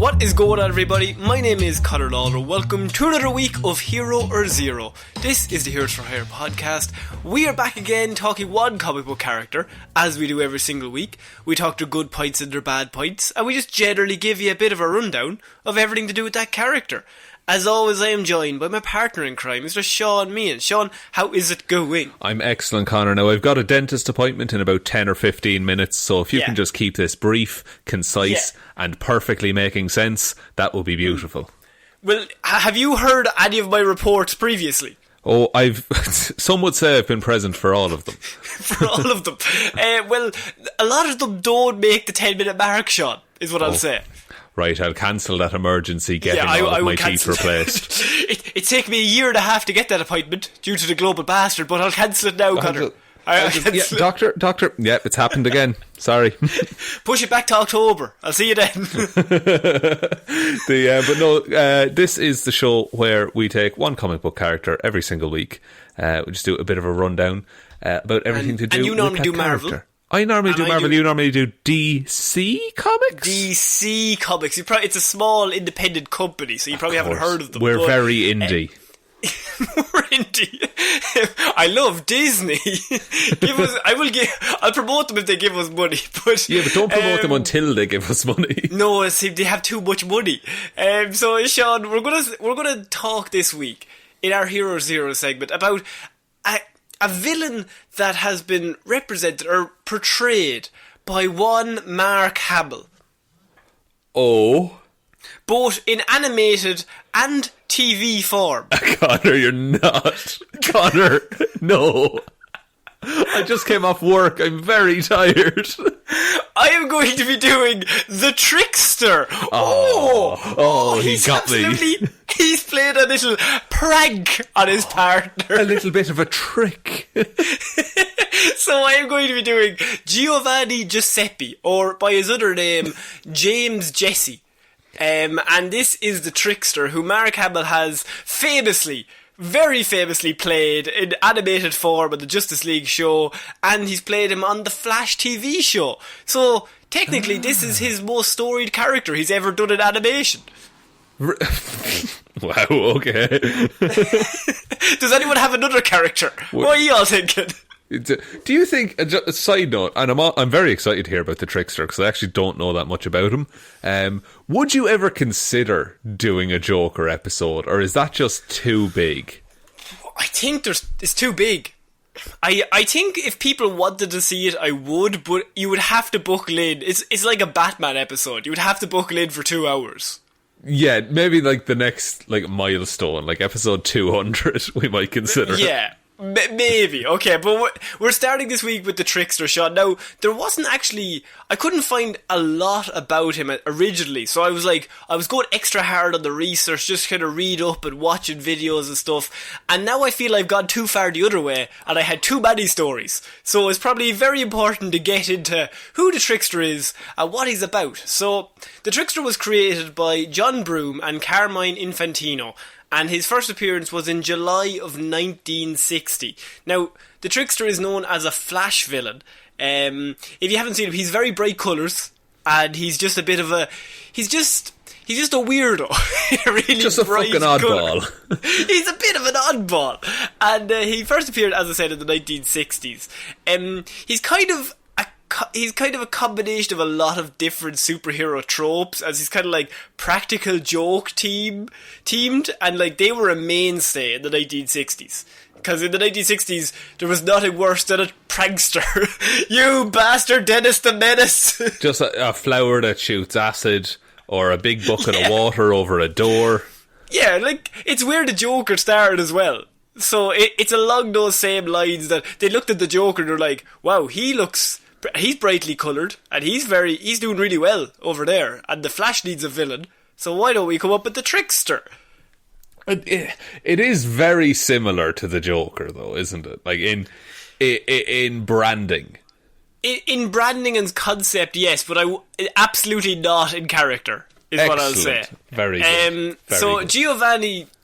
What is going on, everybody? My name is Ciara Lawler. Welcome to another week of Hero or Zero. This is the Heroes for Hire podcast. We are back again talking one comic book character, as we do every single week. We talk their good points and their bad points, and we just generally give you a bit of a rundown of everything to do with that character. As always, I am joined by my partner in crime, Mr. Shaun Meehan. Shaun, how is it going? I'm excellent, Connor. Now, I've got a dentist appointment in about 10 or 15 minutes, so if you can just keep this brief, concise, and perfectly making sense, that will be beautiful. Well, have you heard any of my reports previously? Oh, some would say I've been present for all of them. For all of them? Well, a lot of them don't make the 10-minute mark, Shaun, is what I'll say. Right, I'll cancel that emergency getting all of my teeth replaced. It took me a year and a half to get that appointment due to the global bastard, but I'll cancel it now, Connor. Doctor, it's happened again. Sorry. Push it back to October. I'll see you then. This is the show where we take one comic book character every single week. We just do a bit of a rundown about everything to do with that character. And you normally do Marvel. I normally do Marvel, you normally do DC Comics? DC Comics. It's a small independent company, so you probably haven't heard of them. We're very indie. We're indie. I love Disney. I'll promote them if they give us money. But don't promote them until they give us money. No, see, they have too much money. So Shaun, we're gonna talk this week in our Hero Zero segment about a villain that has been represented or portrayed by one Mark Hamill. Oh. Both in animated and TV form. Connor, you're not. Connor, no. I just came off work. I'm very tired. I am going to be doing the Trickster. He got me. He's played a little prank on his partner. A little bit of a trick. So I am going to be doing Giovanni Giuseppe, or by his other name, James Jesse. And this is the Trickster, who Mark Hamill has very famously played in animated form on the Justice League show, and he's played him on the Flash TV show. So technically this is his most storied character he's ever done in animation. Wow, okay. Does anyone have another character? What are you all thinking? Do you think, a side note, and I'm very excited to hear about the Trickster because I actually don't know that much about him. Would you ever consider doing a Joker episode, or is that just too big? I think it's too big. I think if people wanted to see it, I would, but you would have to buckle in. It's like a Batman episode. You would have to buckle in for 2 hours. Yeah, maybe like the next milestone, like episode 200, we might consider. Yeah. Maybe, okay, but we're starting this week with the Trickster, Shaun. Now, I couldn't find a lot about him originally, so I was going extra hard on the research, just kind of read up and watching videos and stuff, and now I feel I've gone too far the other way, and I had too many stories, so it's probably very important to get into who the Trickster is and what he's about. So, the Trickster was created by John Broome and Carmine Infantino, and his first appearance was in July of 1960. Now, the Trickster is known as a Flash villain. If you haven't seen him, he's very bright colours, and he's just a bit of a... He's just a weirdo. Really just a fucking oddball. He's a bit of an oddball. And he first appeared, as I said, in the 1960s. He's kind of a combination of a lot of different superhero tropes, as he's kind of like practical joke teamed, and like they were a mainstay in the 1960s. Because in the 1960s, there was nothing worse than a prankster. You bastard, Dennis the Menace. Just a flower that shoots acid, or a big bucket of water over a door. Yeah, like, it's where the Joker started as well. So it's along those same lines that they looked at the Joker and they're like, wow, he's brightly coloured, and he's doing really well over there, and the Flash needs a villain, so why don't we come up with the Trickster? It is very similar to the Joker, though, isn't it? Like in branding. In branding and concept, yes, but absolutely not in character, is Excellent. What I'll say. Very good. So good.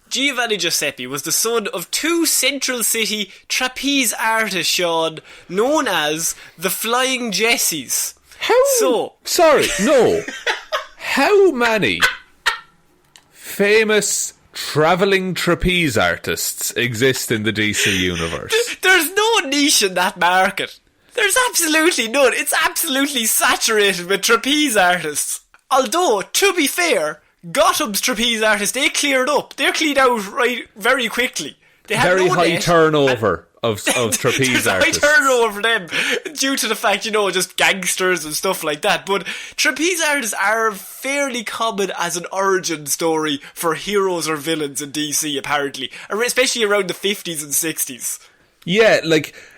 Giovanni Giuseppe was the son of two Central City trapeze artists, Shaun, known as the Flying Jessies. How? Sorry, no. How many famous travelling trapeze artists exist in the DC universe? There's no niche in that market. There's absolutely none. It's absolutely saturated with trapeze artists. Although, to be fair, Gotham's trapeze artists, they cleared up. They're cleaned out very quickly. They had very no high net, turnover of trapeze artists. High turnover for them due to the fact, just gangsters and stuff like that. But trapeze artists are fairly common as an origin story for heroes or villains in DC, apparently. Especially around the 50s and 60s. Yeah,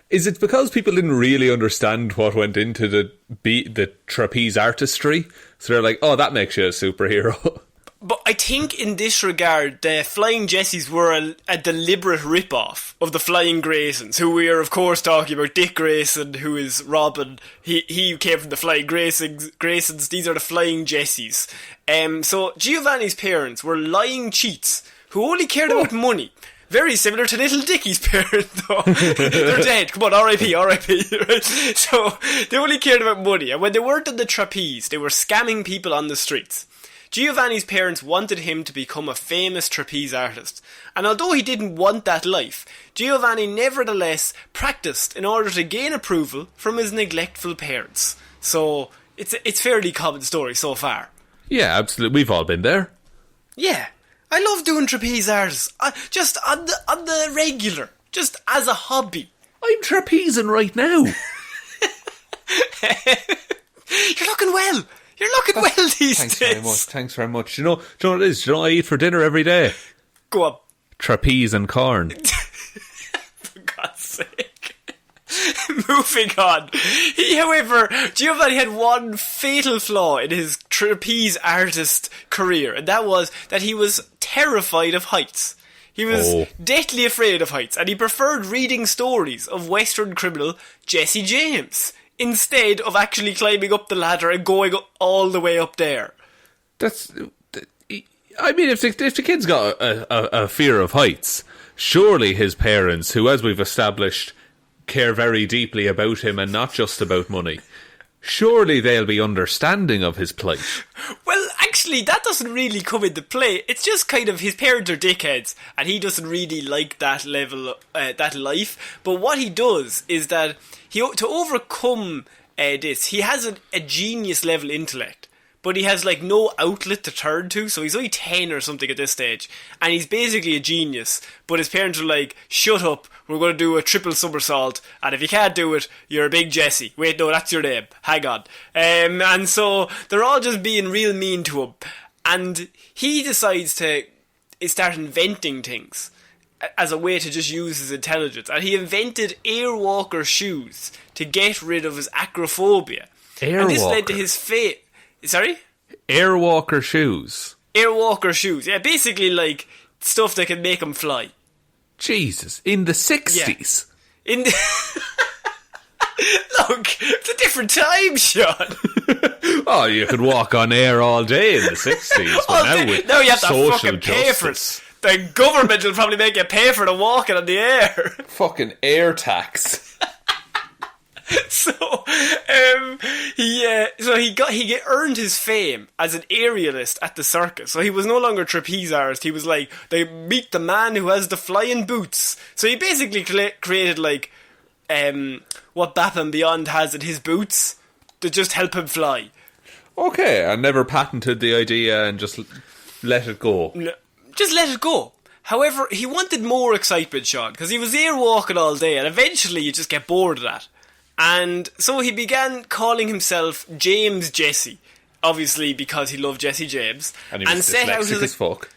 is it because people didn't really understand what went into the trapeze artistry? So they're like, oh, that makes you a superhero. But I think in this regard, the Flying Jessies were a deliberate rip-off of the Flying Graysons, who we are, of course, talking about. Dick Grayson, who is Robin. He came from the Flying Graysons. These are the Flying Jessies. So Giovanni's parents were lying cheats who only cared about money. Very similar to Little Dicky's parents, though. They're dead. Come on, R.I.P., R.I.P. Right? So they only cared about money. And when they weren't on the trapeze, they were scamming people on the streets. Giovanni's parents wanted him to become a famous trapeze artist. And although he didn't want that life, Giovanni nevertheless practiced in order to gain approval from his neglectful parents. So it's fairly common story so far. Yeah, absolutely. We've all been there. Yeah. I love doing trapeze artists, just on the regular, just as a hobby. I'm trapezing right now. You're looking well. You're looking well these days. Thanks very much. Do you know what it is? Do you know what I eat for dinner every day? Go on. Trapeze and corn. For God's sake. Moving on. However, Giovanni had one fatal flaw in his trapeze artist career, and that was that he was terrified of heights. He was deathly afraid of heights, and he preferred reading stories of Western criminal Jesse James instead of actually climbing up the ladder and going all the way up there. If the kid's got a fear of heights, surely his parents, who, as we've established, care very deeply about him and not just about money, surely they'll be understanding of his plight. Well, actually, that doesn't really come into play. It's just kind of his parents are dickheads, and he doesn't really like that level, that life. But what he does is that to overcome this, he has a genius level intellect, but he has no outlet to turn to. So he's only 10 or something at this stage, and he's basically a genius. But his parents are like, "Shut up! We're going to do a triple somersault, and if you can't do it, you're a big Jesse." Wait, no, that's your name. Hang on. And so they're all just being real mean to him. And he decides to start inventing things as a way to just use his intelligence. And he invented Airwalker shoes to get rid of his acrophobia. Airwalker? And this led to his fate. Sorry? Airwalker shoes. Airwalker shoes. Yeah, basically stuff that can make him fly. Jesus, in the 60s? Yeah. Look, it's a different time, Shaun. Oh, you could walk on air all day in the 60s. But now you have to fucking pay for it. The government will probably make you pay for the walking on the air. Fucking air tax. So he earned his fame as an aerialist at the circus. So he was no longer trapeze artist. He was they meet the man who has the flying boots. So he basically created what Batman Beyond has in his boots to just help him fly. Okay, I never patented the idea and just let it go. No, just let it go. However, he wanted more excitement, Shaun, because he was airwalking all day, and eventually you just get bored of that. And so he began calling himself James Jesse, obviously because he loved Jesse James. And he was dyslexic as fuck.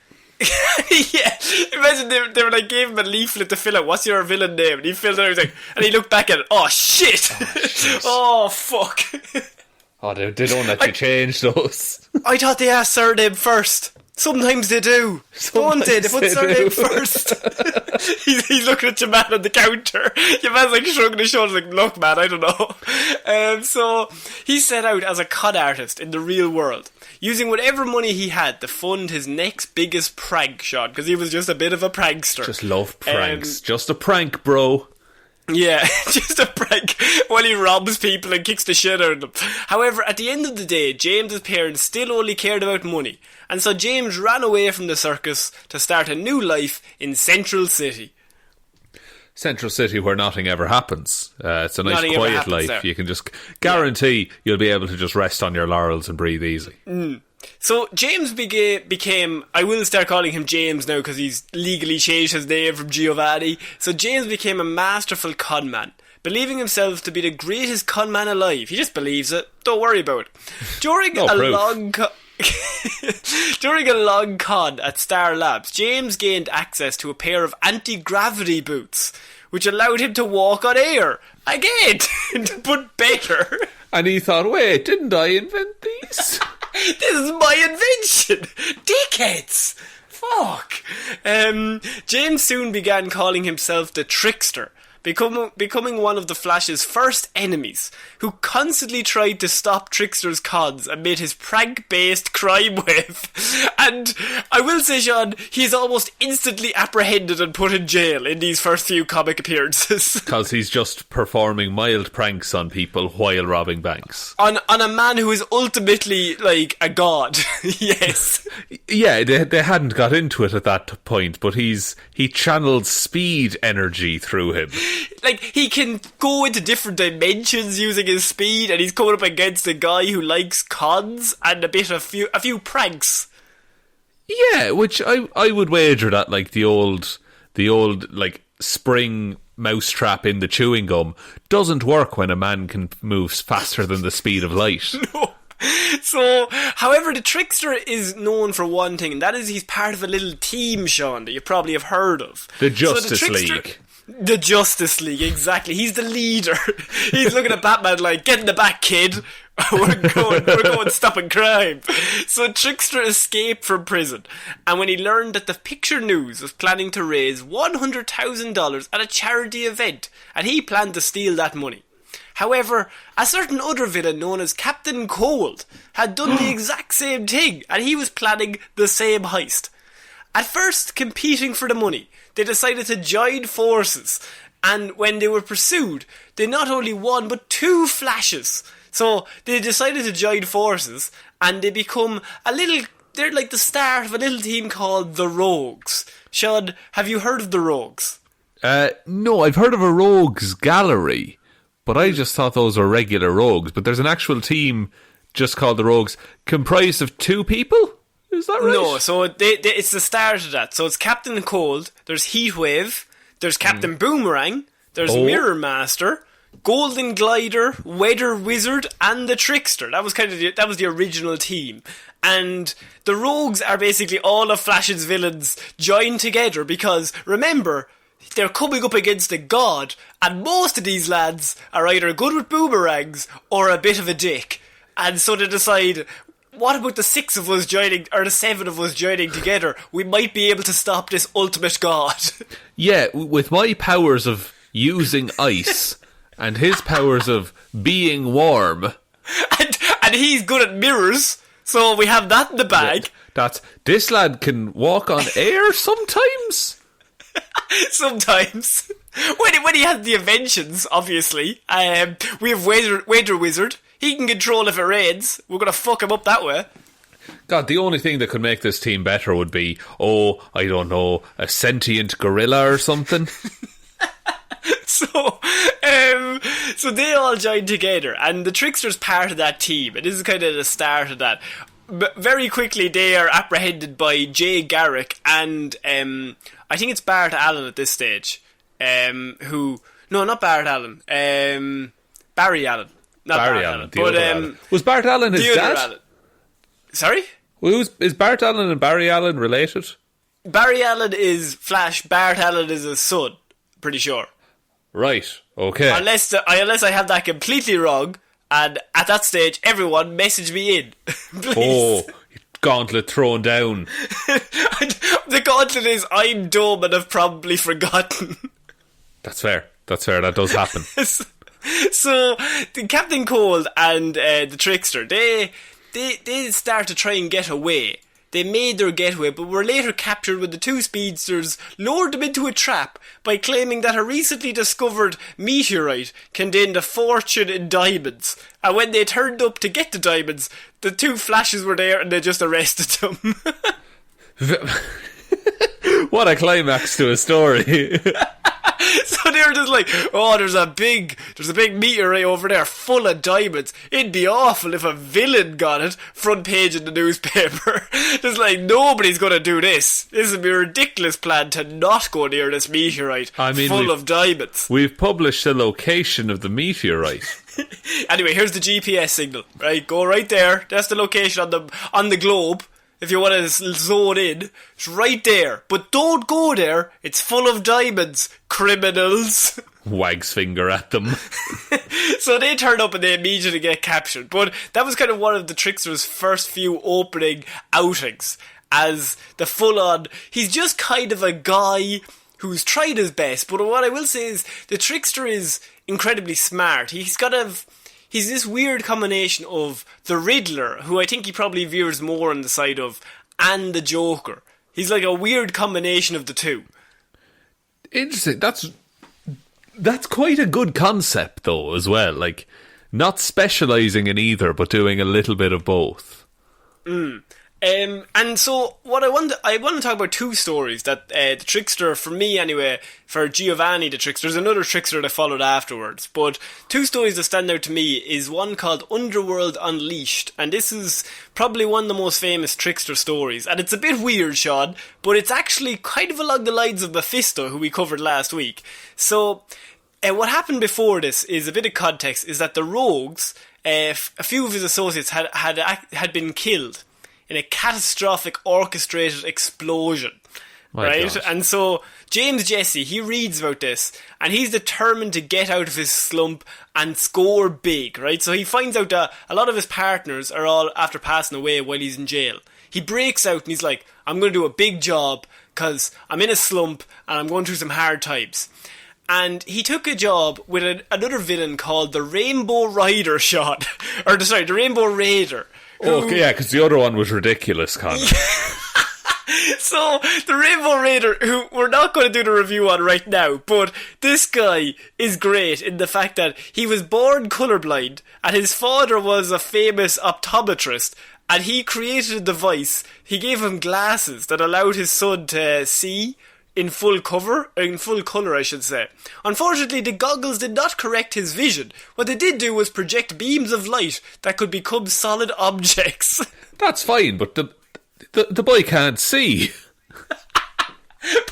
Yeah, imagine they were gave him a leaflet to fill out, what's your villain name? And he filled it out, and he looked back at it, oh shit! Oh fuck. Oh, they don't let you change those. I thought they asked surname first. Sometimes they do. Sometimes they put surname first. he's looking at your man on the counter. Your man's shrugging his shoulders look man, I don't know. So he set out as a con artist in the real world, using whatever money he had to fund his next biggest prank, Shaun, because he was just a bit of a prankster. Just love pranks. Just a prank, bro. Yeah, just a prank while he robs people and kicks the shit out of them. However, at the end of the day, James's parents still only cared about money, and so James ran away from the circus to start a new life in Central City. Central City, where nothing ever happens. It's a nice Nothing quiet life. there. You can just guarantee you'll be able to just rest on your laurels and breathe easy. So James became, I will start calling him James now because he's legally changed his name from Giovanni. So James became a masterful conman, believing himself to be the greatest conman alive. He just believes it. Don't worry about it. During During a long con at Star Labs, James gained access to a pair of anti-gravity boots, which allowed him to walk on air. Again, but better. And he thought, wait, didn't I invent these? This is my invention! Dickheads! Fuck! James soon began calling himself the Trickster, becoming one of the Flash's first enemies, who constantly tried to stop Trickster's cons amid his prank-based crime wave. And I will say, Shaun, he's almost instantly apprehended and put in jail in these first few comic appearances. Because he's just performing mild pranks on people while robbing banks. On a man who is ultimately, like, a god. Yes. Yeah, they hadn't got into it at that point, but he channeled speed energy through him. Like, he can go into different dimensions using his speed, and he's coming up against a guy who likes cons and a few pranks. Yeah, which I would wager that, like, the old like spring mousetrap in the chewing gum doesn't work when a man can move faster than the speed of light. No. So, however, the Trickster is known for one thing, and that is he's part of a little team, Shaun, that you probably have heard of. The Justice League. The Justice League, exactly. He's the leader. He's looking at Batman like, get in the back, kid. We're going stopping crime. So Trickster escaped from prison, and when he learned that the Picture News was planning to raise $100,000 at a charity event, and he planned to steal that money. However, a certain other villain known as Captain Cold had done the exact same thing, and he was planning the same heist. At first, competing for the money, they decided to join forces, and when they were pursued, they not only won, but 2 flashes. So, they decided to join forces, and they become they're like the start of a little team called the Rogues. Shaun, have you heard of the Rogues? No, I've heard of a Rogues Gallery, but I just thought those were regular rogues. But there's an actual team just called the Rogues, comprised of 2 people? Is that right? No, so it's the start of that. So it's Captain Cold, there's Heatwave, there's Captain Boomerang, there's Mirror Master, Golden Glider, Weather Wizard, and the Trickster. That was the original team. And the Rogues are basically all of Flash's villains joined together because, remember, they're coming up against a god, and most of these lads are either good with boomerangs or a bit of a dick. And so they decide, what about the 6 of us joining, or the 7 of us joining together? We might be able to stop this ultimate god. Yeah, with my powers of using ice and his powers of being warm. And he's good at mirrors, so we have that in the bag. This lad can walk on air sometimes? Sometimes. When he has the inventions, obviously. We have Weather Wizard. He can control if it rains. We're going to fuck him up that way. God, the only thing that could make this team better would be, I don't know, a sentient gorilla or something. So they all joined together, and the Trickster's part of that team, and this is kind of the start of that. But very quickly, they are apprehended by Jay Garrick and I think it's Bart Allen at this stage. No, not Bart Allen. Barry Allen. Not Barry Bart Allen. But Allen. Was Bart Allen his dad? Allen. Sorry? Well, is Bart Allen and Barry Allen related? Barry Allen is Flash. Bart Allen is his son. Pretty sure. Right. Okay. Unless I have that completely wrong, and at that stage, everyone message me in, please. Gauntlet thrown down. The gauntlet is I'm dumb and have probably forgotten. That's fair. That does happen. So the Captain Cold and the Trickster, they start to try and get away. they made their getaway but were later captured when the two speedsters lured them into a trap by claiming that a recently discovered meteorite contained a fortune in diamonds. And when they turned up to get the diamonds, the two flashes were there and they just arrested them. What a climax to a story. So they were just like, oh, there's a big meteorite over there full of diamonds. It'd be awful if a villain got it. Front page in the newspaper. Just like, nobody's gonna do this. This would be a ridiculous plan to not go near this meteorite full of diamonds. We've published the location of the meteorite. Anyway, here's the GPS signal. Right, go right there. That's the location on the globe. If you want to zone in, it's right there. But don't go there. It's full of diamonds, criminals. Wags finger at them. So they turn up and they immediately get captured. But that was kind of one of the Trickster's first few opening outings. As the full-on... He's just kind of a guy who's tried his best. But what I will say is the Trickster is incredibly smart. He's this weird combination of the Riddler, who I think he probably veers more on the side of, and the Joker. He's like a weird combination of the two. Interesting. That's quite a good concept, though, as well. Like, not specialising in either, but doing a little bit of both. And so what I want to talk about two stories that the Trickster, for me anyway, for Giovanni the Trickster, there's another Trickster that followed afterwards, but two stories that stand out to me is one called Underworld Unleashed, and this is probably one of the most famous Trickster stories, and it's a bit weird, Shaun, but it's actually kind of along the lines of Mephisto, who we covered last week. So what happened before this is a bit of context, is that the Rogues, a few of his associates had been killed in a catastrophic orchestrated explosion. Right? Gosh. And so James Jesse, he reads about this and he's determined to get out of his slump and score big, right? So he finds out that a lot of his partners are all after passing away while he's in jail. He breaks out and he's like, I'm going to do a big job because I'm in a slump and I'm going through some hard times. And he took a job with another villain called the Rainbow Rider, Shaun. The Rainbow Raider. Oh, yeah, because the other one was ridiculous, Connor. So, the Rainbow Raider, who we're not going to do the review on right now, but this guy is great in the fact that he was born colourblind, and his father was a famous optometrist, and he created a device. He gave him glasses that allowed his son to see in full colour, I should say. Unfortunately, the goggles did not correct his vision. What they did do was project beams of light that could become solid objects. That's fine, but the boy can't see.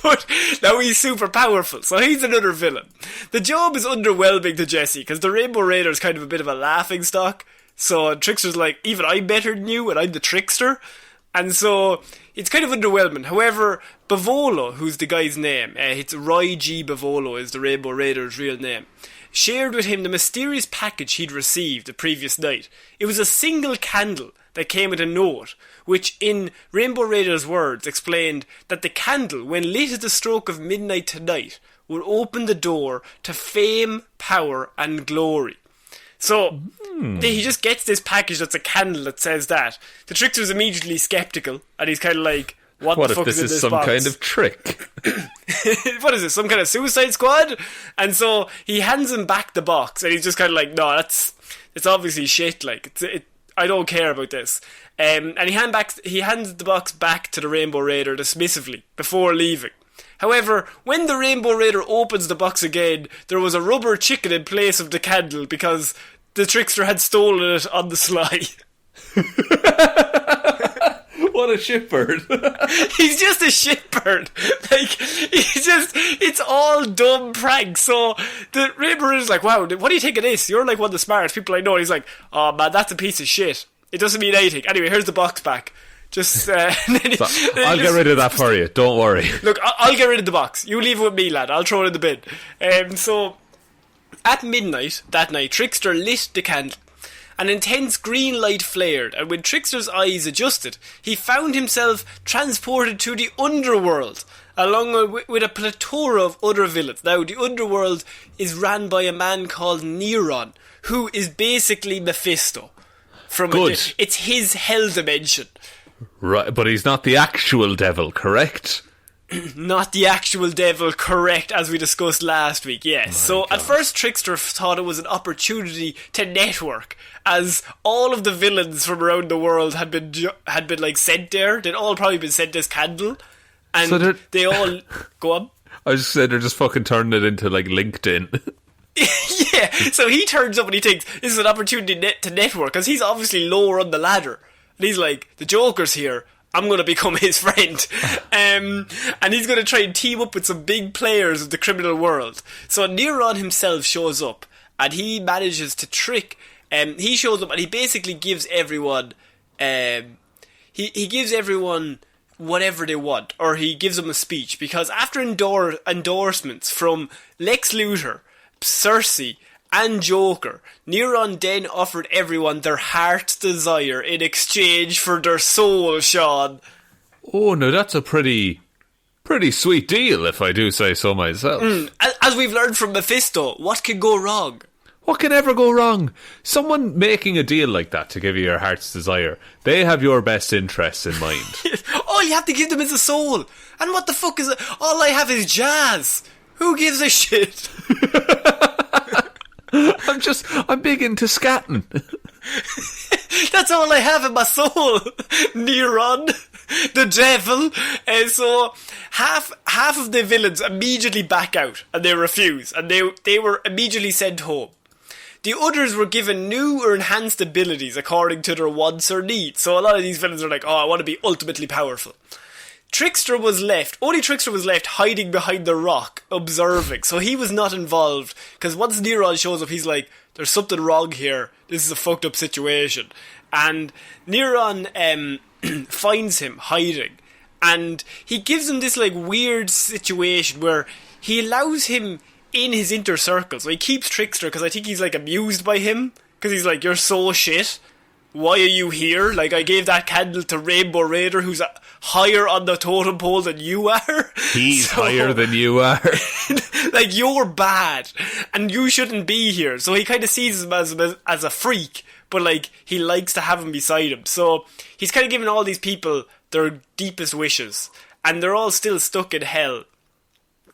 But now he's super powerful, so he's another villain. The job is underwhelming to Jesse, because the Rainbow Raider is kind of a bit of a laughing stock. So Trickster's like, even I'm better than you, and I'm the Trickster. And so it's kind of underwhelming. However, Bavolo, who's the guy's name, it's Roy G. Bavolo is the Rainbow Raider's real name, shared with him the mysterious package he'd received the previous night. It was a single candle that came with a note, which in Rainbow Raider's words explained that the candle, when lit at the stroke of midnight tonight, would open the door to fame, power and glory. So, he just gets this package that's a candle that says that. The Trickster's immediately sceptical, and he's kind of like, what the fuck is in this box? What if this is some kind of trick? What is this, some kind of Suicide Squad? And so, he hands him back the box, and he's just kind of like, no, it's obviously shit, like, I don't care about this. And he hands the box back to the Rainbow Raider dismissively, before leaving. However, when the Rainbow Raider opens the box again, there was a rubber chicken in place of the candle because the Trickster had stolen it on the sly. What a shitbird. He's just a shitbird. Like, it's all dumb pranks. So the Rainbow Raider's like, wow, what do you think of this? You're like one of the smartest people I know. And he's like, oh man, that's a piece of shit. It doesn't mean anything. Anyway, here's the box back. Just I'll get rid of that for you, don't worry. Look, I'll get rid of the box. You leave it with me, lad. I'll throw it in the bin. So at midnight that night, Trickster lit the candle. An intense green light flared, and when Trickster's eyes adjusted, he found himself transported to the underworld, along with a plethora of other villains. Now, the underworld is ran by a man called Neron, who is basically Mephisto. It's his hell dimension. Right, but he's not the actual devil, correct? Not the actual devil, correct, as we discussed last week, yes. So at first Trickster thought it was an opportunity to network, as all of the villains from around the world had been like sent there. They'd all probably been sent this candle, and so they all go on. I just said they're just fucking turning it into like LinkedIn. Yeah, so he turns up and he thinks this is an opportunity to network, because he's obviously lower on the ladder, and he's like, the Joker's here, I'm going to become his friend. And he's going to try and team up with some big players of the criminal world. So Neron himself shows up, and he manages to trick. He shows up and he basically gives everyone... he gives everyone whatever they want, or he gives them a speech, because after endorsements from Lex Luthor, Cersei, and Joker, Neron then offered everyone their heart's desire in exchange for their soul, Shaun. Oh, no, that's a pretty sweet deal, if I do say so myself. As we've learned from Mephisto, what can go wrong? What can ever go wrong? Someone making a deal like that to give you your heart's desire, they have your best interests in mind. All you have to give them is a soul. And what the fuck is it? All I have is jazz. Who gives a shit? I'm big into scatting. That's all I have in my soul. Neron, the devil. So half of the villains immediately back out and they refuse, and they were immediately sent home. The others were given new or enhanced abilities according to their wants or needs. So a lot of these villains are like, oh, I want to be ultimately powerful. Only Trickster was left hiding behind the rock, observing. So he was not involved, because once Neron shows up, he's like, there's something wrong here. This is a fucked up situation. And Neron finds him hiding. And he gives him this like weird situation where he allows him in his inner circle. So he keeps Trickster, because I think he's like amused by him. Because he's like, you're so shit. Why are you here? Like, I gave that candle to Rainbow Raider, who's higher on the totem pole than you are. He's higher than you are. Like, you're bad, and you shouldn't be here. So he kind of sees him as a freak, but, like, he likes to have him beside him. So he's kind of giving all these people their deepest wishes, and they're all still stuck in hell.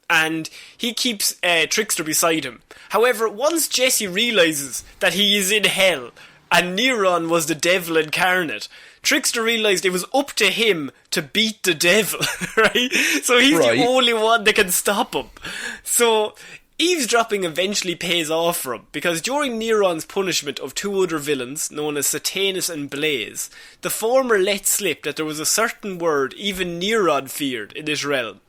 And he keeps Trickster beside him. However, once Jesse realises that he is in hell, and Neron was the devil incarnate, Trickster realised it was up to him to beat the devil, right? So he's the only one that can stop him. So eavesdropping eventually pays off for him, because during Neron's punishment of two other villains, known as Satanus and Blaze, the former let slip that there was a certain word even Neron feared in this realm.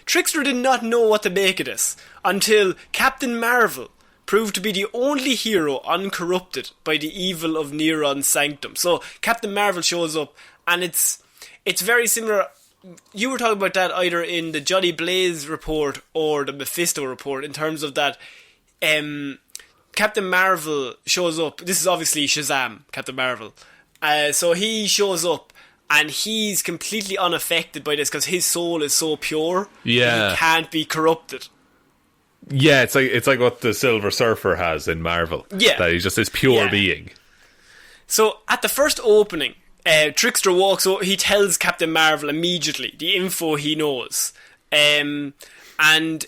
Trickster did not know what to make of this, until Captain Marvel proved to be the only hero uncorrupted by the evil of Neron's sanctum. So Captain Marvel shows up, and it's very similar. You were talking about that either in the Johnny Blaze report or the Mephisto report, in terms of that Captain Marvel shows up. This is obviously Shazam, Captain Marvel. So he shows up, and he's completely unaffected by this because his soul is so pure. Yeah, he can't be corrupted. Yeah, it's like what the Silver Surfer has in Marvel. Yeah, that he's just this pure being. So at the first opening, Trickster walks over. He tells Captain Marvel immediately the info he knows, and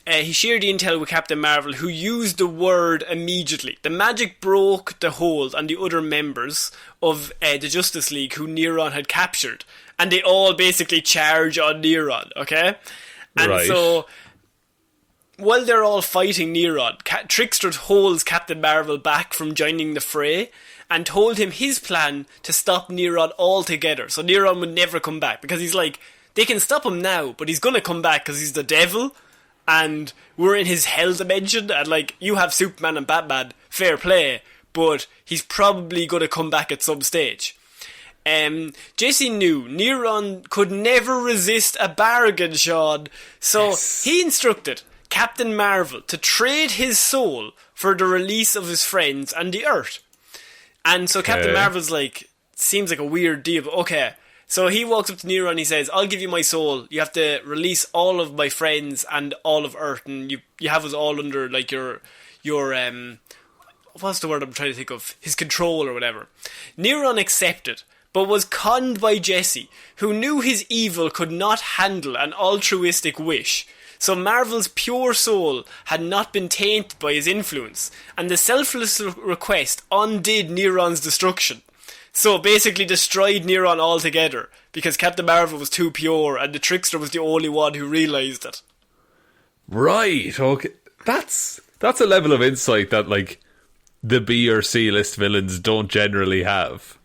he shared the intel with Captain Marvel, who used the word immediately. The magic broke the hold on the other members of the Justice League who Neron had captured, and they all basically charge on Neron. Okay, and so while they're all fighting Neron, Trickster holds Captain Marvel back from joining the fray and told him his plan to stop Neron altogether. So Neron would never come back, because he's like, they can stop him now, but he's going to come back because he's the devil and we're in his hell dimension, and like, you have Superman and Batman, fair play, but he's probably going to come back at some stage. Jesse knew Neron could never resist a bargain, Shaun, so he instructed Captain Marvel to trade his soul for the release of his friends and the Earth. And so Captain Marvel's like, seems like a weird deal, but okay. So he walks up to Neron and he says, I'll give you my soul. You have to release all of my friends and all of Earth, and you have us all under like your what's the word I'm trying to think of? His control or whatever. Neron accepted, but was conned by Jesse, who knew his evil could not handle an altruistic wish. So Marvel's pure soul had not been tainted by his influence, and the selfless request undid Neron's destruction. So basically destroyed Neron altogether, because Captain Marvel was too pure, and the Trickster was the only one who realised it. Right, okay. That's a level of insight that, like, the B or C list villains don't generally have.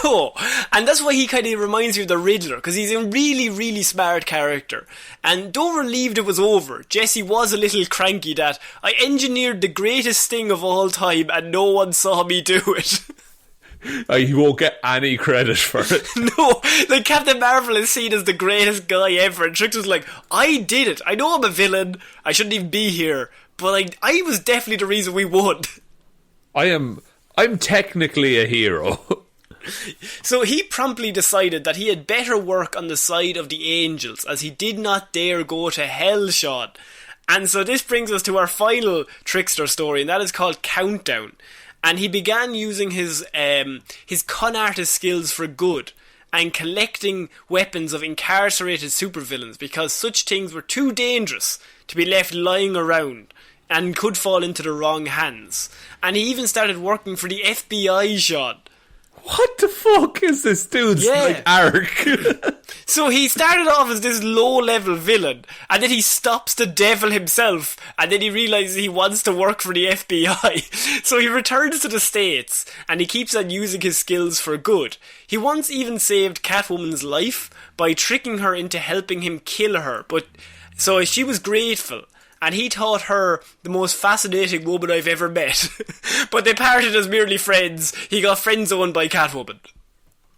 No, and that's why he kind of reminds you of the Riddler, because he's a really, really smart character. And though relieved it was over, Jesse was a little cranky that I engineered the greatest thing of all time and no one saw me do it. He won't get any credit for it. No, like Captain Marvel is seen as the greatest guy ever, and Trickster's like, I did it. I know I'm a villain, I shouldn't even be here, but like, I was definitely the reason we won. I'm technically a hero. So he promptly decided that he had better work on the side of the angels, as he did not dare go to hell, Shaun. And so this brings us to our final Trickster story, and that is called Countdown. And he began using his con artist skills for good, and collecting weapons of incarcerated supervillains, because such things were too dangerous to be left lying around and could fall into the wrong hands. And he even started working for the FBI, Shaun. What the fuck is this dude's arc? So he started off as this low-level villain, and then he stops the devil himself, and then he realises he wants to work for the FBI. So he returns to the States, and he keeps on using his skills for good. He once even saved Catwoman's life by tricking her into helping him kill her, so she was grateful. And he thought her the most fascinating woman I've ever met. But they parted as merely friends. He got friend-zoned by Catwoman.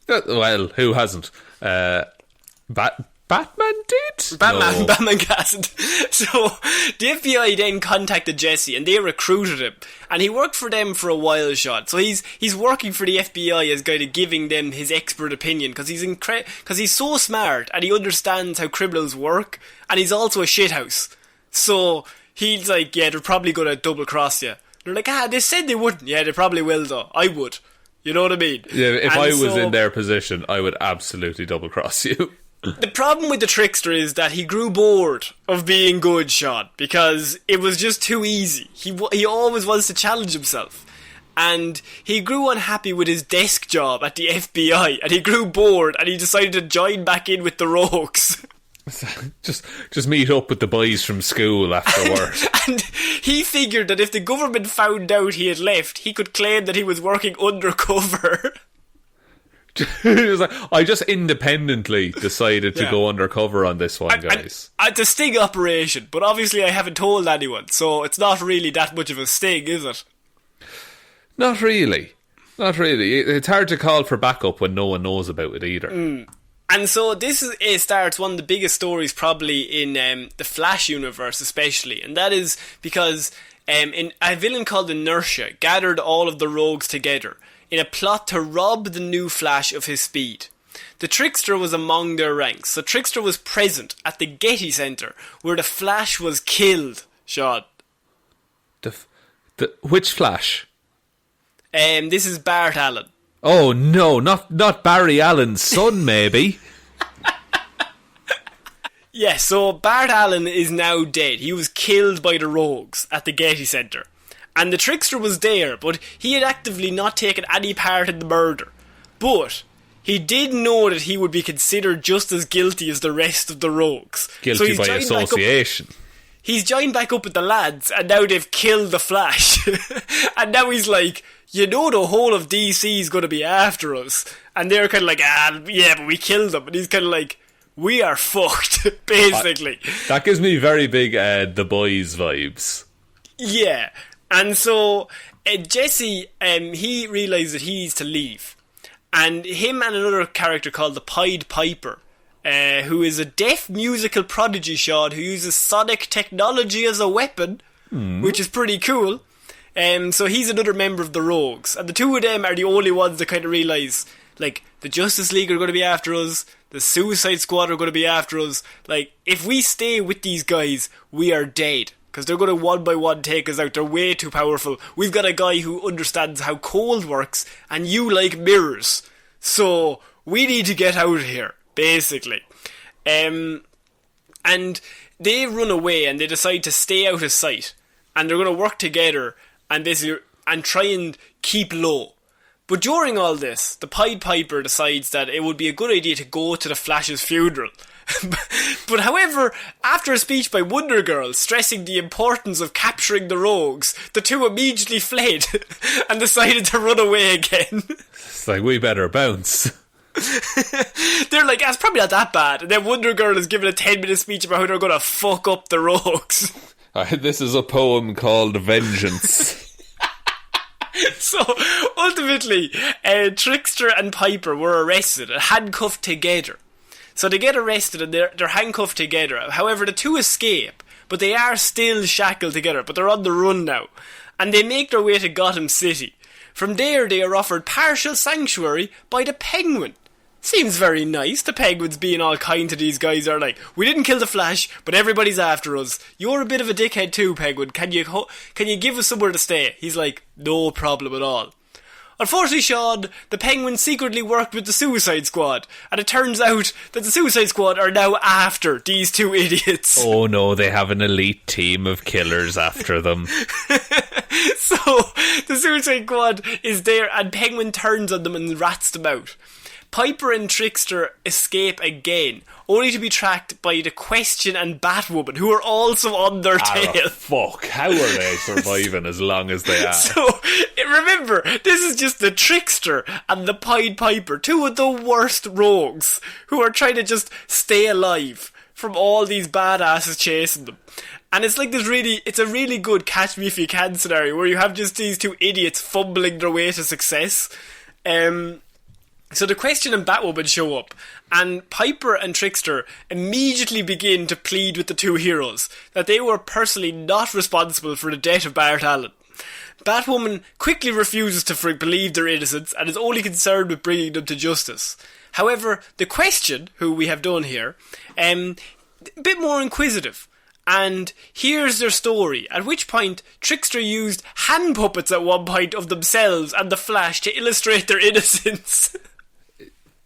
Well, who hasn't? Batman did? Batman hasn't. So, the FBI then contacted Jesse, and they recruited him. And he worked for them for a while, Shaun. So he's working for the FBI as kind of giving them his expert opinion, because he's so smart, and he understands how criminals work, and he's also a shithouse. So he's like, yeah, they're probably going to double cross you. They're like, they said they wouldn't. Yeah, they probably will though. I would. You know what I mean? Yeah, if I was in their position, I would absolutely double cross you. The problem with the Trickster is that he grew bored of being good, Shaun, because it was just too easy. He always wants to challenge himself. And he grew unhappy with his desk job at the FBI, and he grew bored, and he decided to join back in with the Rogues. Just meet up with the boys from school after work. And he figured that if the government found out he had left, he could claim that he was working undercover. He was like, I just independently decided to go undercover on this one, guys. It's a sting operation, but obviously I haven't told anyone, so it's not really that much of a sting, is it? Not really. It's hard to call for backup when no one knows about it either. And so this starts one of the biggest stories probably in the Flash universe especially, and that is because a villain called Inertia gathered all of the Rogues together in a plot to rob the new Flash of his speed. The Trickster was among their ranks, so Trickster was present at the Getty Center where the Flash was killed, Shaun. Which Flash? This is Bart Allen. Oh no, not Barry Allen's son, maybe. Yeah, so Bart Allen is now dead. He was killed by the Rogues at the Getty Center. And the Trickster was there, but he had actively not taken any part in the murder. But he did know that he would be considered just as guilty as the rest of the Rogues. Guilty by association. He's joined back up with the lads, and now they've killed the Flash. And now he's like, you know the whole of DC's going to be after us. And they're kind of like, yeah, but we killed them. And he's kind of like, we are fucked, basically. That gives me very big The Boys vibes. Yeah. And so Jesse, he realised that he needs to leave. And him and another character called the Pied Piper, who is a deaf musical prodigy, Shaun, who uses sonic technology as a weapon, which is pretty cool. So he's another member of the Rogues, and the two of them are the only ones that kind of realise, like, the Justice League are going to be after us, the Suicide Squad are going to be after us. Like, if we stay with these guys, we are dead, because they're going to one by one take us out. They're way too powerful. We've got a guy who understands how cold works, and you like mirrors, so we need to get out of here, basically. And they run away and they decide to stay out of sight. And they're going to work together and try and keep low. But during all this, the Pied Piper decides that it would be a good idea to go to the Flash's funeral. But however, after a speech by Wonder Girl stressing the importance of capturing the rogues, the two immediately fled and decided to run away again. It's like, we better bounce. They're like, it's probably not that bad. And then Wonder Girl is giving a 10-minute speech about how they're going to fuck up the rogues. This is a poem called Vengeance. So, ultimately, Trickster and Piper were arrested and handcuffed together. So they get arrested and they're handcuffed together. However, the two escape, but they are still shackled together, but they're on the run now. And they make their way to Gotham City. From there, they are offered partial sanctuary by the Penguin. Seems very nice. The Penguins being all kind to these guys are like, we didn't kill the Flash, but everybody's after us. You're a bit of a dickhead too, Penguin. Can you give us somewhere to stay? He's like, no problem at all. Unfortunately, Shaun, the Penguin secretly worked with the Suicide Squad, and it turns out that the Suicide Squad are now after these two idiots. Oh no, they have an elite team of killers after them. So, the Suicide Squad is there, and Penguin turns on them and rats them out. Piper and Trickster escape again, only to be tracked by the Question and Batwoman, who are also on their tail. Fuck, how are they surviving as long as they are? So, remember, this is just the Trickster and the Pied Piper, two of the worst rogues, who are trying to just stay alive from all these badasses chasing them. And it's like it's a really good catch me if you can scenario, where you have just these two idiots fumbling their way to success. So the Question and Batwoman show up, and Piper and Trickster immediately begin to plead with the two heroes that they were personally not responsible for the death of Bart Allen. Batwoman quickly refuses to believe their innocence and is only concerned with bringing them to justice. However, the Question, who we have done here, a bit more inquisitive. And here's their story, at which point Trickster used hand puppets at one point of themselves and the Flash to illustrate their innocence.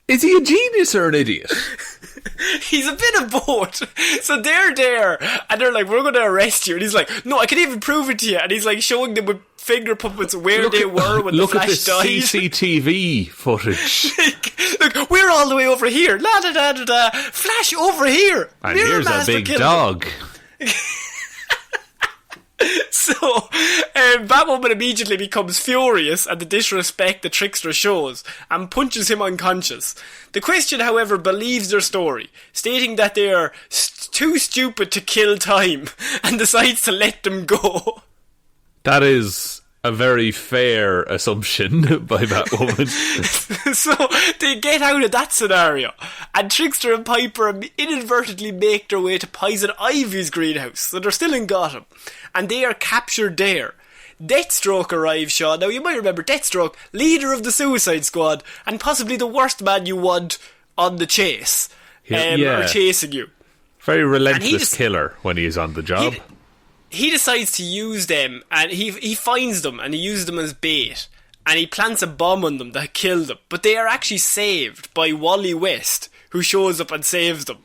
Is he a genius or an idiot? He's a bit of both. So they're there, and they're like, we're going to arrest you. And he's like, no, I can even prove it to you. And he's like showing them with finger puppets where they were when the Flash died. Look at the CCTV footage. Look, we're all the way over here. La da da da da. Flash over here. And here's a big dog. So, Batwoman immediately becomes furious at the disrespect the Trickster shows and punches him unconscious. The Question, however, believes their story, stating that they are too stupid to kill time and decides to let them go. That is a very fair assumption by Batwoman. So they get out of that scenario, and Trickster and Piper inadvertently make their way to Poison Ivy's greenhouse, so they're still in Gotham, and they are captured there. Deathstroke arrives, Shaun. Now you might remember Deathstroke, leader of the Suicide Squad, and possibly the worst man you want on the chase, or chasing you. Very relentless killer when he's on the job. He decides to use them, and he finds them, and he uses them as bait, and he plants a bomb on them that kills them. But they are actually saved by Wally West, who shows up and saves them.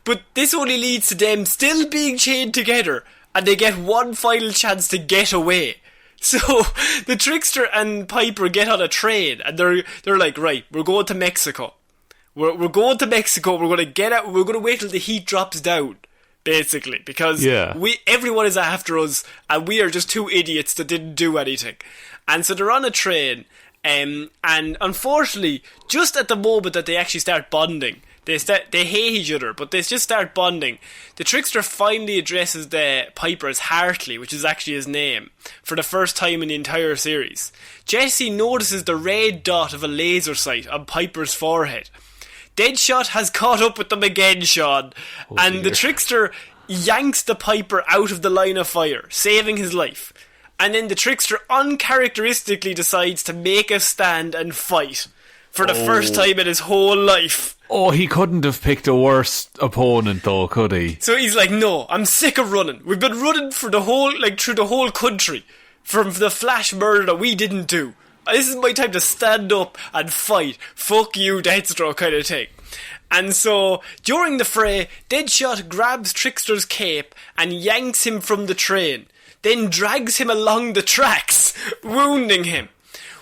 But this only leads to them still being chained together, and they get one final chance to get away. So the Trickster and Piper get on a train, and they're like, right, we're going to Mexico. We're going to Mexico. We're going to get out. We're going to wait till the heat drops down. Basically, because everyone is after us, and we are just two idiots that didn't do anything. And so they're on a train, and unfortunately, just at the moment that they actually start bonding, they hate each other, but they just start bonding. The Trickster finally addresses the Piper as Hartley, which is actually his name, for the first time in the entire series. Jesse notices the red dot of a laser sight on Piper's forehead. Deadshot has caught up with them again, Shaun, and the Trickster yanks the Piper out of the line of fire, saving his life. And then the Trickster uncharacteristically decides to make a stand and fight for the first time in his whole life. Oh, he couldn't have picked a worse opponent though, could he? So he's like, no, I'm sick of running. We've been running for through the whole country from the Flash murder that we didn't do. This is my time to stand up and fight. Fuck you, Deathstroke kind of thing. And so, during the fray, Deadshot grabs Trickster's cape and yanks him from the train, then drags him along the tracks, wounding him.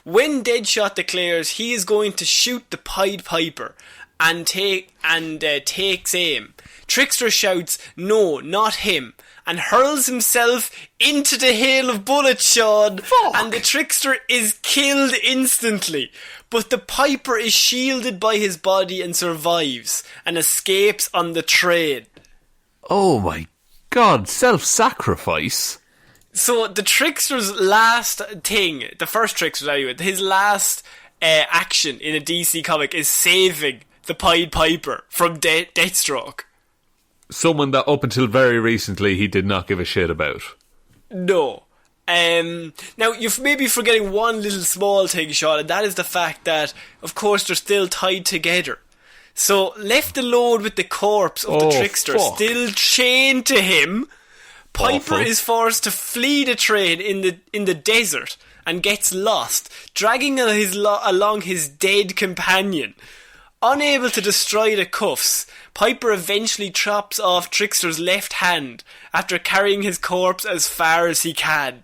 When Deadshot declares he is going to shoot the Pied Piper and takes aim, Trickster shouts, "No, not him," and hurls himself into the hail of bullets, Shaun. Fuck. And the Trickster is killed instantly. But the Piper is shielded by his body and survives, and escapes on the train. Oh my god, self-sacrifice. So the Trickster's last thing, the first Trickster anyway, his last action in a DC comic is saving the Pied Piper from Deathstroke. Someone that up until very recently he did not give a shit about. No. Now, you're maybe forgetting one little small thing, Shaun, and that is the fact that, of course, they're still tied together. So, left alone with the corpse of the Trickster, still chained to him, Piper is forced to flee the train in the desert and gets lost, dragging along his dead companion. Unable to destroy the cuffs, Piper eventually chops off Trickster's left hand after carrying his corpse as far as he can.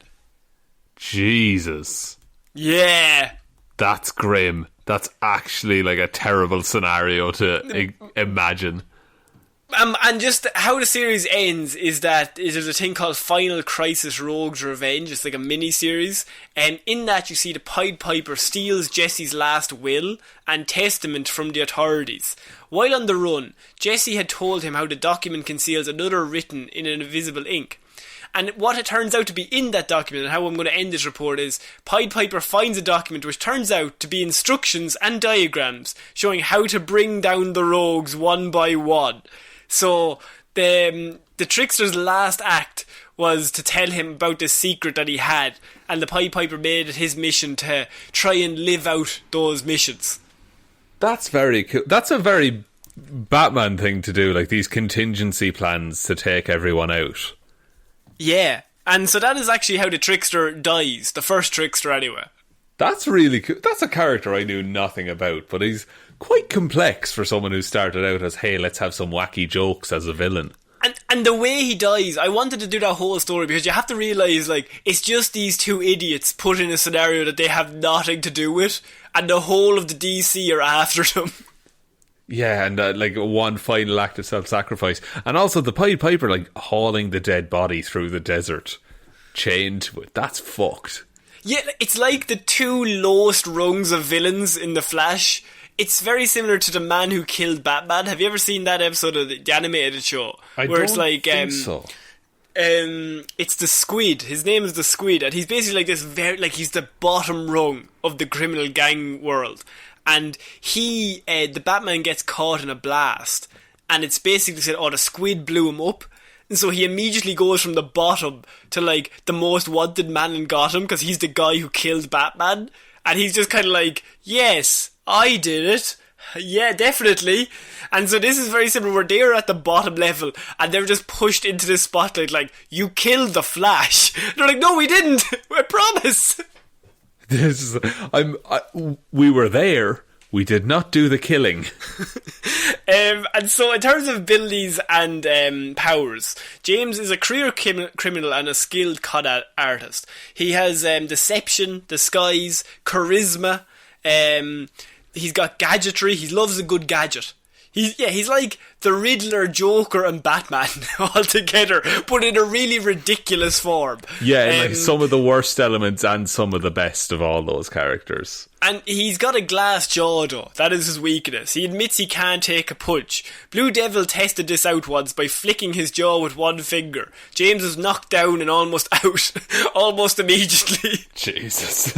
Jesus. Yeah. That's grim. That's actually like a terrible scenario to imagine. And just how the series ends is that there's a thing called Final Crisis Rogue's Revenge. It's like a mini-series. And in that you see the Pied Piper steals Jesse's last will and testament from the authorities. While on the run, Jesse had told him how the document conceals another written in an invisible ink. And what it turns out to be in that document, and how I'm going to end this report, is Pied Piper finds a document which turns out to be instructions and diagrams showing how to bring down the rogues one by one. So the Trickster's last act was to tell him about the secret that he had, and the Pied Piper made it his mission to try and live out those missions. That's very cool. That's a very Batman thing to do, like these contingency plans to take everyone out. Yeah, and so that is actually how the Trickster dies, the first Trickster anyway. That's really cool. That's a character I knew nothing about, but he's quite complex for someone who started out as, hey, let's have some wacky jokes as a villain. And the way he dies, I wanted to do that whole story because you have to realise, like, it's just these two idiots put in a scenario that they have nothing to do with, and the whole of the DC are after them. Yeah, and like one final act of self-sacrifice. And also the Pied Piper, like, hauling the dead body through the desert, chained to it. That's fucked. Yeah, it's like the two lowest rungs of villains in The Flash. It's very similar to The Man Who Killed Batman. Have you ever seen that episode of the animated show? Where it's like, think so. It's the Squid. His name is the Squid, and he's basically like this he's the bottom rung of the criminal gang world. And the Batman gets caught in a blast, and it's basically said, the Squid blew him up. And so he immediately goes from the bottom to like the most wanted man in Gotham because he's the guy who killed Batman. And he's just kind of like, yes, I did it. Yeah, definitely. And so this is very similar where they're at the bottom level and they're just pushed into the spotlight like, you killed the Flash. And they're like, no, we didn't. I promise. We were there. We did not do the killing. And so in terms of abilities and powers, James is a career criminal and a skilled con artist. He has deception, disguise, charisma. He's got gadgetry. He loves a good gadget. He's like the Riddler, Joker and Batman all together, but in a really ridiculous form. Yeah, and like some of the worst elements and some of the best of all those characters. And he's got a glass jaw though. That is his weakness. He admits he can't take a punch. Blue Devil tested this out once by flicking his jaw with one finger. James was knocked down and almost out. Almost immediately. Jesus.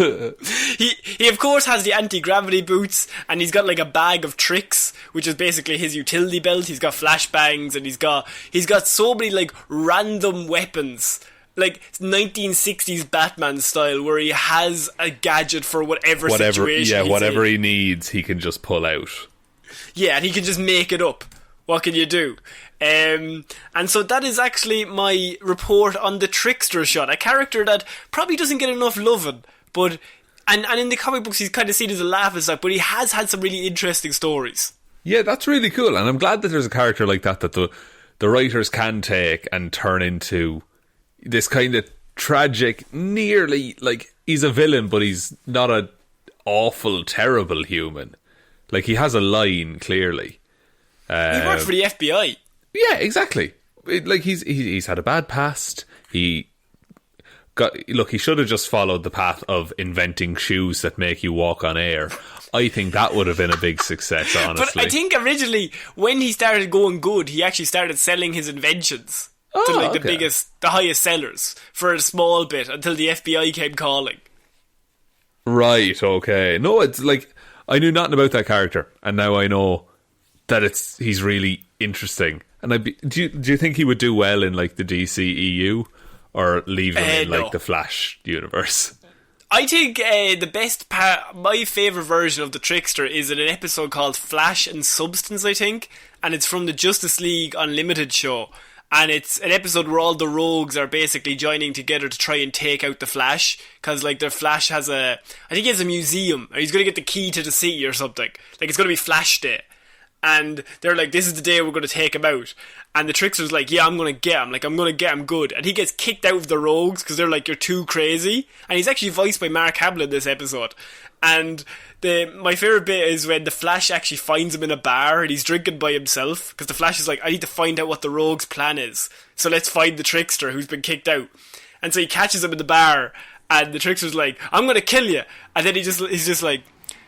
He of course has the anti-gravity boots, and he's got like a bag of tricks, which is basically his utility belt. He's got flashbangs, and he's got so many like random weapons, like 1960s Batman style, where he has a gadget for whatever situation. Yeah, whatever he needs, he can just pull out. Yeah, and he can just make it up. What can you do? And so that is actually my report on the Trickster shot, a character that probably doesn't get enough loving, but And in the comic books, he's kind of seen as a laughing stock, but he has had some really interesting stories. Yeah, that's really cool. And I'm glad that there's a character like that the writers can take and turn into this kind of tragic, nearly, like, he's a villain, but he's not a awful, terrible human. Like, he has a line, clearly. He worked for the FBI. Yeah, exactly. He's had a bad past. He should have just followed the path of inventing shoes that make you walk on air. I think that would have been a big success, honestly. But I think originally, when he started going good, he actually started selling his inventions to the highest sellers for a small bit until the FBI came calling. Right, okay. No, it's like, I knew nothing about that character, and now I know that he's really interesting. And do you think he would do well in, like, the DCEU? Or leave him in, like, the Flash universe? I think the best part, my favourite version of the Trickster is in an episode called Flash and Substance, I think. And it's from the Justice League Unlimited show. And it's an episode where all the rogues are basically joining together to try and take out the Flash. Because, like, their Flash has I think he has a museum. Or he's going to get the key to the city or something. Like, it's going to be Flash Day. And they're like, this is the day we're going to take him out. And the Trickster's like, yeah, I'm going to get him. Like, I'm going to get him good. And he gets kicked out of the rogues because they're like, you're too crazy. And he's actually voiced by Mark Hamill in this episode. And my favourite bit is when the Flash actually finds him in a bar and he's drinking by himself. Because the Flash is like, I need to find out what the rogues' plan is. So let's find the Trickster who's been kicked out. And so he catches him in the bar. And the Trickster's like, I'm going to kill you. And then he's just like,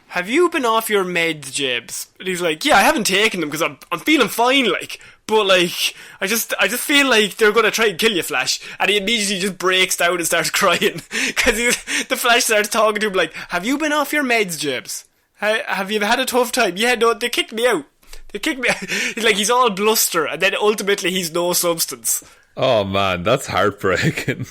have you been off your meds, James? And he's like, yeah, I haven't taken them because I'm feeling fine, like. But, like, I just feel like they're going to try and kill you, Flash. And he immediately just breaks down and starts crying. Because the Flash starts talking to him like, have you been off your meds, James? Have you had a tough time? Yeah, no, they kicked me out. He's like, he's all bluster. And then ultimately he's no substance. Oh, man, that's heartbreaking.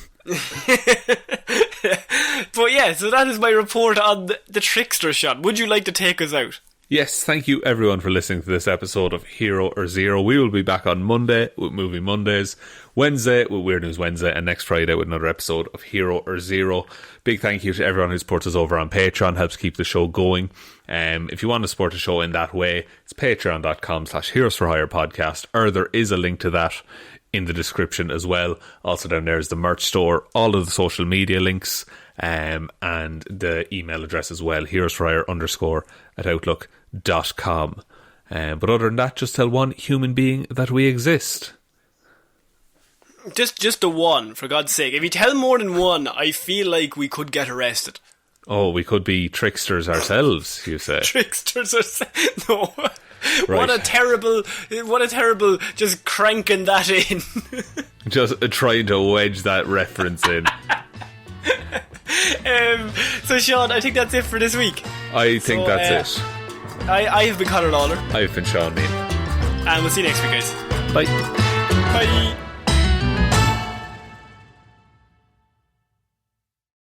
But yeah, so that is my report on the Trickster, Shaun. Would you like to take us out? Yes, thank you everyone for listening to this episode of Hero or Zero. We will be back on Monday with Movie Mondays, Wednesday with Weird News Wednesday, and next Friday with another episode of Hero or Zero. Big thank you to everyone who supports us over on Patreon, helps keep the show going. If you want to support the show in that way, it's patreon.com/Heroes for Hire podcast, or there is a link to that in the description as well. Also down there is the merch store, all of the social media links, and the email address as well, heroesforhire_@outlook.com. But other than that, just tell one human being that we exist. Just the one, for God's sake. If you tell more than one, I feel like we could get arrested. Oh, we could be tricksters ourselves, you say? Tricksters ourselves? No. Right. What a terrible, just cranking that in. Just trying to wedge that reference in. So Shaun, I think that's it for this week. I think that's it. I have been Ciara Lawler. I've been Shaun. And we'll see you next week, guys. Bye. Bye.